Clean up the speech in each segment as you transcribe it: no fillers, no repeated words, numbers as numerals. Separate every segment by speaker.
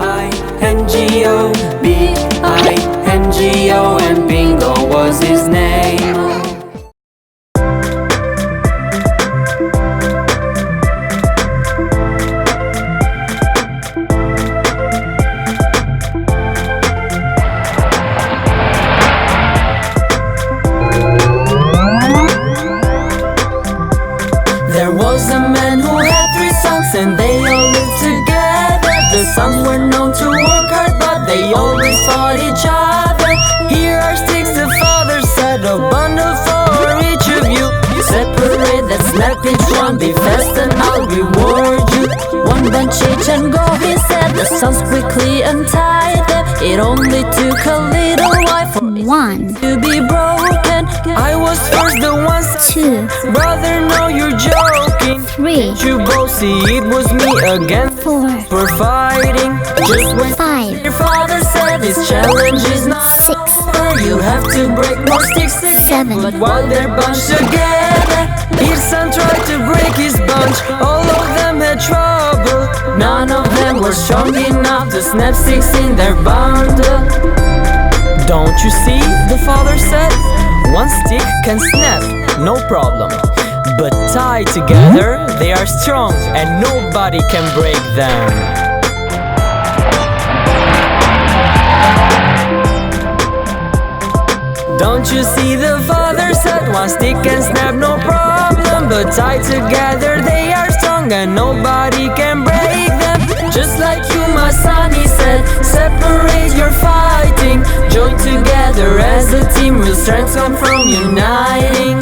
Speaker 1: B-I-N-G-O, B-I-N-G-O, and Bingo was his name. There was a man who had 3 sons and they all lived together. The sons were known to work hard but they always fought each other. Here are sticks, the father said, a bundle for each of you. Separate that, snap each one, be fast and I'll reward you. 1 bunch each and go, he said. The sons quickly untied them. It only took a little while for
Speaker 2: 1,
Speaker 1: to be broken. I was first, the one said,
Speaker 2: 2,
Speaker 1: brother, no, you're joking.
Speaker 2: 3,
Speaker 1: You both see it was me again
Speaker 2: 4,
Speaker 1: for fighting. Just when
Speaker 2: 5,
Speaker 1: your father said this challenge is not
Speaker 2: 6,
Speaker 1: over, you have to break more sticks again.
Speaker 2: 7.
Speaker 1: But while they're bunched together, each son tried to break his bunch. All of them had trouble. None of them were strong enough to snap sticks in their bundle. Don't you see, the father said, 1 stick can snap, no problem. But tied together, they are strong and nobody can break them. Don't you see, the father said, 1 stick can snap, no problem. But tied together, they are strong and nobody can break them. Just like you, my son, he said, separate your fighting. Join together as a team, real strength come from uniting.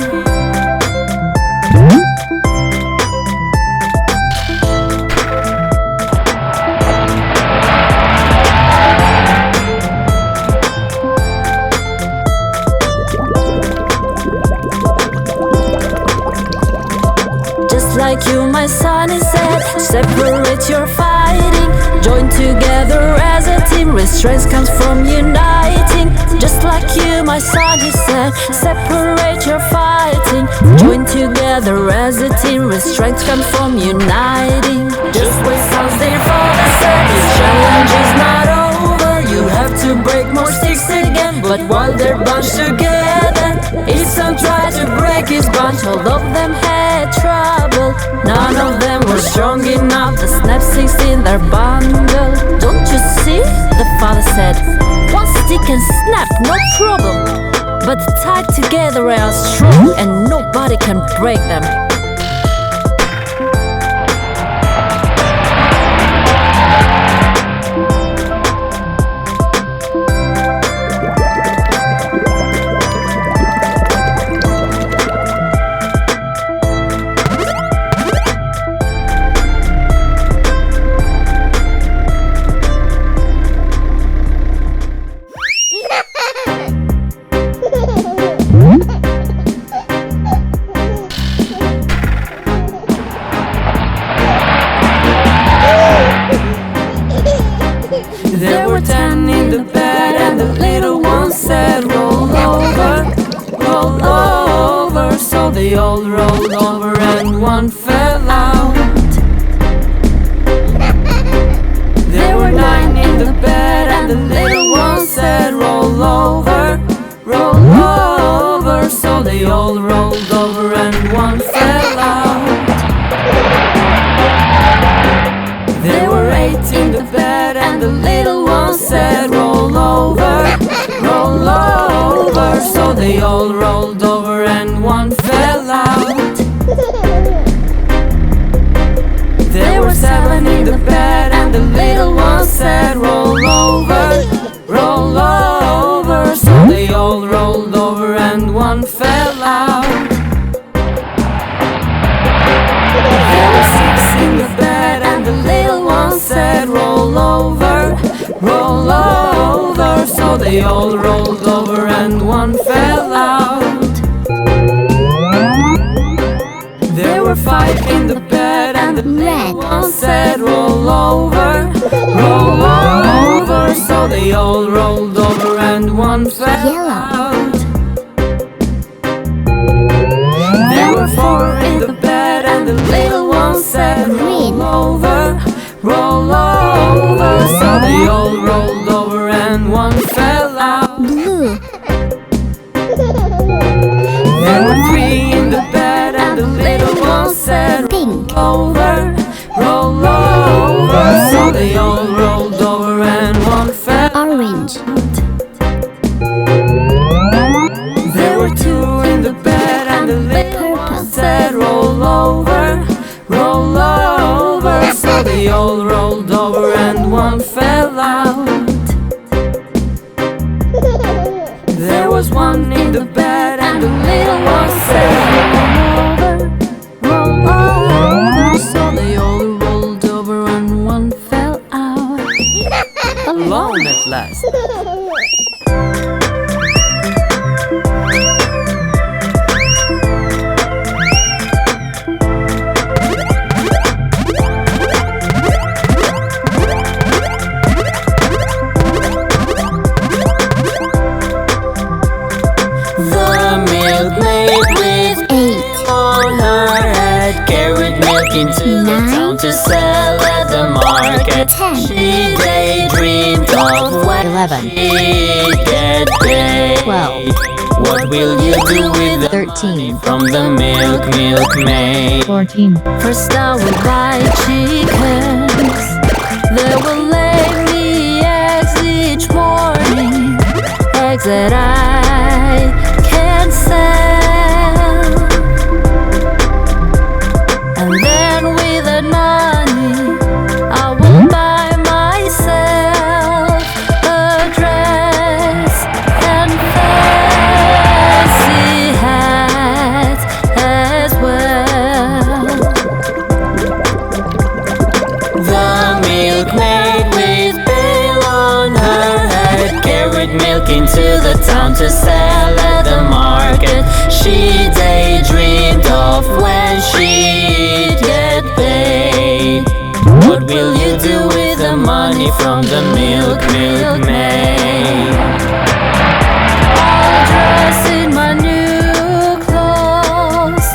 Speaker 1: Just like you, my son, he said, separate your fighting. Join together as a team, real strength comes from uniting. Just like you, my son, he said, separate your fighting. Join together as a team, real strength comes from uniting. Just when sons their father said, this challenge is not over, you have to break more sticks again. But while they're bunched together, each son tried to break his bunch. All of them had trouble. None of them were strong enough to snap sticks in their bundle. Don't you see? The father said, 1 stick can snap, no problem. But tied together they are strong and nobody can break them. There were 10 in the bed and the little one said, roll over, roll over. So they all rolled over and 1 fell out. There were 9 in the bed and the little one said, roll over, roll over. So they all rolled over and 1 fell out. There were 8 in the bed and the little one said, roll over, roll over. So they all rolled over and 1 fell out. There were 7 in the bed and the little one said, roll over, roll over. So they all rolled over and 1 fell out. There were 6 in the bed and the little one said, roll over, roll over. So they all rolled over and 1 fell out. There were 5 in the bed and the little one said, roll over, roll over. So they all rolled over and 1 fell out. There were 4 in the bed and the little one said, roll over, roll over. So they over, roll over. So they all rolled over and one fell.
Speaker 2: Orange.
Speaker 1: There were two in the bed and the little one said roll over, roll over. So they all rolled over and one fell out. There was one in the bed and the little one said roll over. So they all rolled over and one fell out. Alone at last. Into the town to sell at the market.
Speaker 2: 10.
Speaker 1: She daydreamed of when
Speaker 2: 11.
Speaker 1: she'd get paid.
Speaker 2: 12.
Speaker 1: What will you do with the
Speaker 2: 13.
Speaker 1: money from the milkmaid?
Speaker 2: 14.
Speaker 1: First I will buy chickens. They will lay me eggs each morning. Eggs that I can sell. And then with that money I will buy myself a dress and fancy hats as well. The milkmaid with pail on her head carried milk into the town to sell at the market. She daydreamed of when she'd get paid. What will you do with the money from the milkmaid? I'll dress in my new clothes,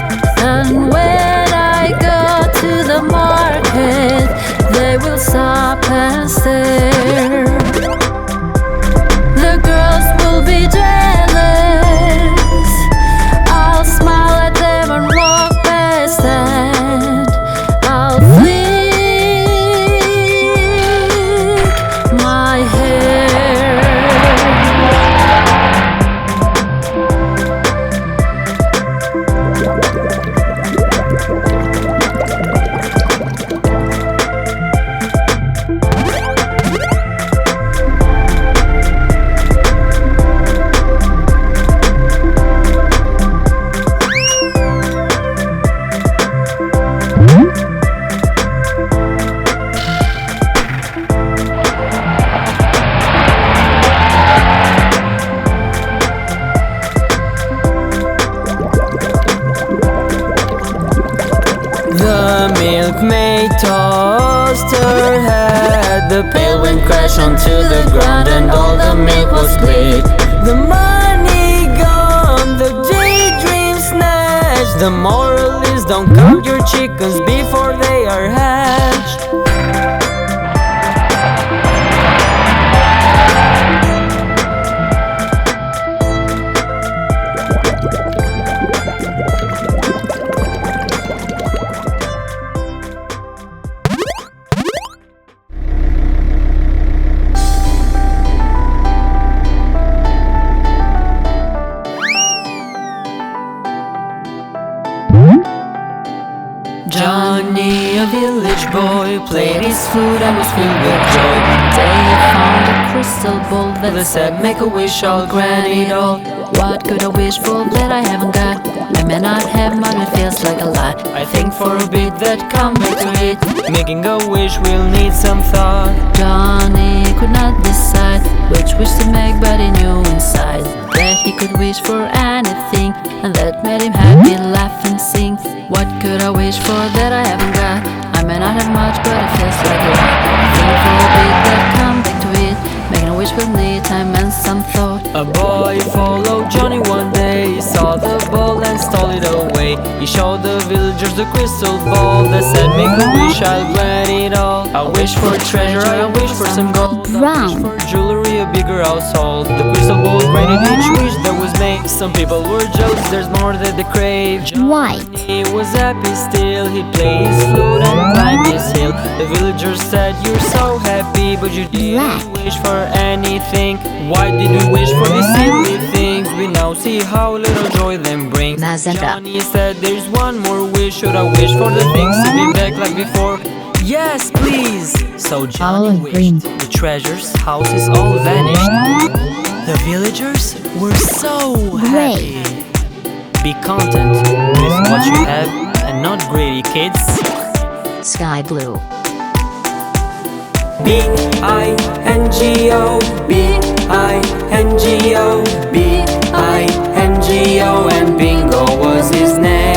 Speaker 1: and when I go to the market, they will stop and stare. The girls will be jealous. I'll smile at them and walk past and I'll flick my hair. The milkmaid tossed her head. The pail went crash onto the ground and all the milk was split. The money gone, the daydream snatched. The moral is don't count your chickens before they are hatched. Johnny, a village boy, played his flute and was filled with joy. One day he found a crystal ball that said, make a wish, I'll grant it all. What could I wish for that I haven't got? I may not have much, it feels like a lot. I think for a bit that come back to it. Making a wish will need some thought. Johnny could not decide which wish to make, but he knew inside that he could wish for anything, and that made him happy, laugh and sing. What could I wish for that I haven't got? I may not have much, but it feels like a lot. Think for a bit that come back to it. Making a wish will need time and some thought. A boy followed Johnny one day. He saw the ball and stole it away. He showed the villagers the crystal ball that said, make a wish, I'll grant it all. I wish for treasure, I wish for some gold.
Speaker 2: Brown.
Speaker 1: For jewelry, a bigger household. The crystal ball granted each wish that was made. Some people were jealous, there's more that they crave.
Speaker 2: White.
Speaker 1: He was happy still, he played his flute and climbed his hill. The villagers said, you're so happy, but you didn't wish for anything. Why did you wish for these silly things? We now see how little joy them brings.
Speaker 2: Magenta.
Speaker 1: Johnny said, there's one more wish. Should I wish for the things to be back like before? Yes, please. So Johnny wished. The treasures, houses all vanished. The villagers were so happy. Be content with what you have and not greedy, kids.
Speaker 2: Sky blue.
Speaker 1: B-I-N-G-O, B-I-N-G-O, B-I-N-G-O, and Bingo was his name.